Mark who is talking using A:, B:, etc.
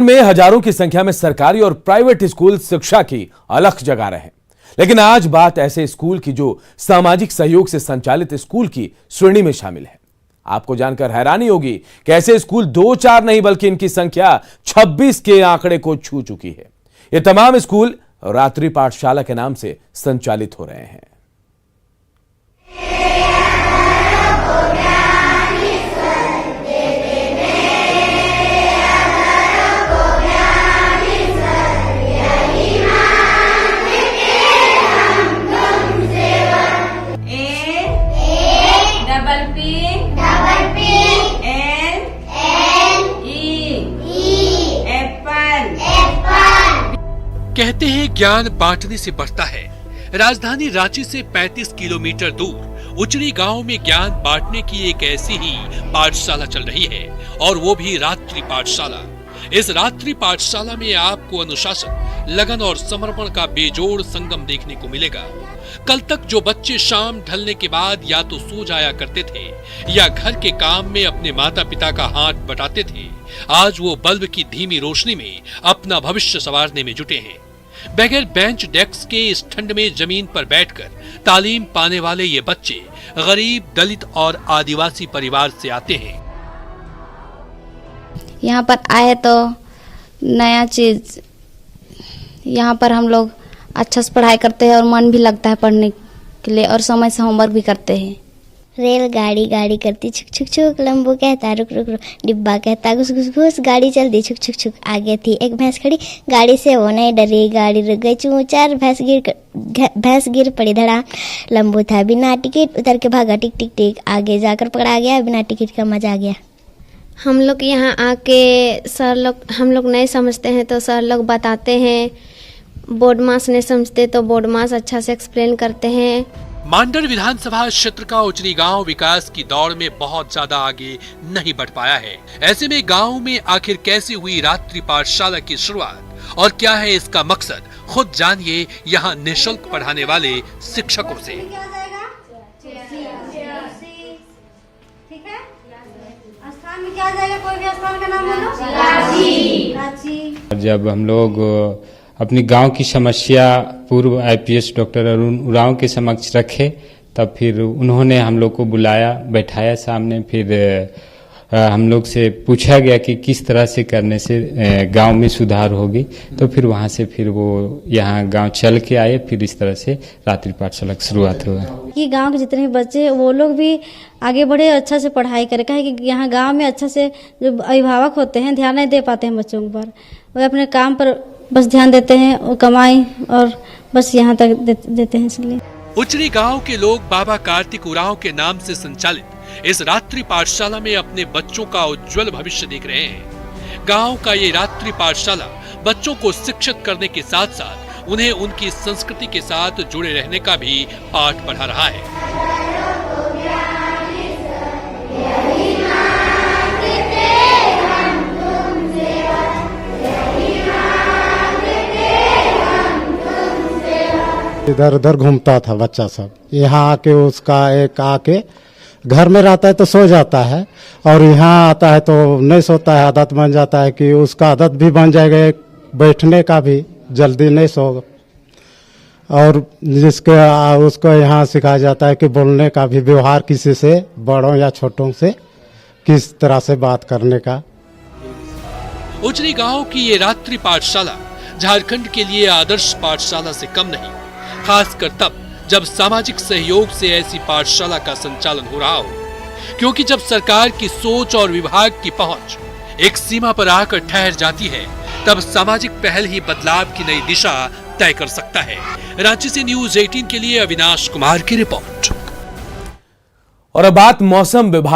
A: में हजारों की संख्या में सरकारी और प्राइवेट स्कूल शिक्षा की अलख जगा रहे हैं, लेकिन आज बात ऐसे स्कूल की जो सामाजिक सहयोग से संचालित स्कूल की श्रेणी में शामिल है। आपको जानकर हैरानी होगी कि ऐसे स्कूल 2-4 नहीं बल्कि इनकी संख्या 26 के आंकड़े को छू चुकी है। ये तमाम स्कूल रात्रि पाठशाला के नाम से संचालित हो रहे हैं।
B: कहते हैं ज्ञान बांटने से बढ़ता है। राजधानी रांची से 35 किलोमीटर दूर उचड़ी गांव में ज्ञान बांटने की एक ऐसी ही पाठशाला चल रही है, और वो भी रात्रि पाठशाला। इस रात्रि पाठशाला में आपको अनुशासन, लगन और समर्पण का बेजोड़ संगम देखने को मिलेगा। कल तक जो बच्चे शाम ढलने के बाद या तो सो जाया करते थे या घर के काम में अपने माता पिता का हाथ बटाते थे, आज वो बल्ब की धीमी रोशनी में अपना भविष्य संवारने में जुटे हैं। बगैर बेंच डेस्क के इस ठंड में जमीन पर बैठकर तालीम पाने वाले ये बच्चे गरीब, दलित और आदिवासी परिवार से आते हैं।
C: यहाँ पर आए तो नया चीज, यहाँ पर हम लोग अच्छा से पढ़ाई करते हैं और मन भी लगता है पढ़ने के लिए, और समय से होमवर्क भी करते हैं।
D: रेलगाड़ी गाड़ी करती छुक छुक छुक, लंबू कहता रुक रुक रुक, डिब्बा कहता घुस घुस घुस, गाड़ी चलती छुक छुक छुक। आगे थी एक भैंस खड़ी, गाड़ी से वो नहीं डरी, गाड़ी रुक गई चूं चार, भैंस गिर पड़ी धड़ा। लंबू था बिना टिकट, उतर के भागा टिक टिक टिक, आगे जाकर पकड़ा गया, बिना टिकट का मजा आ गया।
E: हम लोग यहाँ आके सर लोग, हम लोग नहीं समझते हैं तो सर लोग बताते हैं, बोर्ड मास नहीं समझते तो बोर्ड मास अच्छा से एक्सप्लेन करते हैं।
B: मांडर विधानसभा क्षेत्र का उचरी गांव विकास की दौड़ में बहुत ज्यादा आगे नहीं बढ़ पाया है। ऐसे में गांव में आखिर कैसे हुई रात्रि पाठशाला की शुरुआत और क्या है इसका मकसद, खुद जानिए यहाँ निःशुल्क पढ़ाने वाले शिक्षकों से।
F: ठीक है, स्थान में क्या जाएगा? कोई भी स्थान का नाम बोलो। रांची।
G: जब हम लोग अपनी गांव की समस्या पूर्व आईपीएस डॉक्टर अरुण उरांव के समक्ष रखे, तब फिर उन्होंने हम लोग को बुलाया, बैठाया सामने। फिर हम लोग से पूछा गया कि किस तरह से करने से गांव में सुधार होगी। तो फिर वहां से फिर वो यहाँ गांव चल के आए, फिर इस तरह से रात्रि पाठशाला की शुरुआत हुआ।
F: कि गांव के जितने भी बच्चे वो लोग भी आगे बढ़े, अच्छा से पढ़ाई करें। कहे कि यहाँ गांव में अच्छा से जो अभिभावक होते हैं ध्यान नहीं दे पाते हैं बच्चों पर, वो अपने काम पर बस ध्यान देते हैं, वो कमाई और बस यहाँ तक देते हैं। इसलिए
B: उचरी गांव के लोग बाबा कार्तिक उरांव के नाम से संचालित इस रात्रि पाठशाला में अपने बच्चों का उज्जवल भविष्य देख रहे हैं। गांव का ये रात्रि पाठशाला बच्चों को शिक्षित करने के साथ साथ उन्हें उनकी संस्कृति के साथ जुड़े रहने का भी पाठ पढ़ा रहा है।
H: इधर उधर घूमता था बच्चा सब, यहाँ आके उसका एक आके घर में रहता है तो सो जाता है, और यहाँ आता है तो नहीं सोता है, आदत बन जाता है कि उसका आदत भी बन जाएगा बैठने का भी, जल्दी नहीं सोगा। और जिसके उसको यहाँ सिखाया जाता है कि बोलने का भी, व्यवहार किसी से, बड़ों या छोटों से किस तरह से बात करने का।
B: उचरी गांव की ये रात्रि पाठशाला झारखंड के लिए आदर्श पाठशाला से कम नहीं, खासकर तब जब सामाजिक सहयोग से ऐसी पाठशाला का संचालन हो रहा हो, क्योंकि जब सरकार की सोच और विभाग की पहुंच एक सीमा पर आकर ठहर जाती है, तब सामाजिक पहल ही बदलाव की नई दिशा तय कर सकता है। रांची से न्यूज़ 18 के लिए अविनाश कुमार की रिपोर्ट।
A: और अब बात मौसम विभाग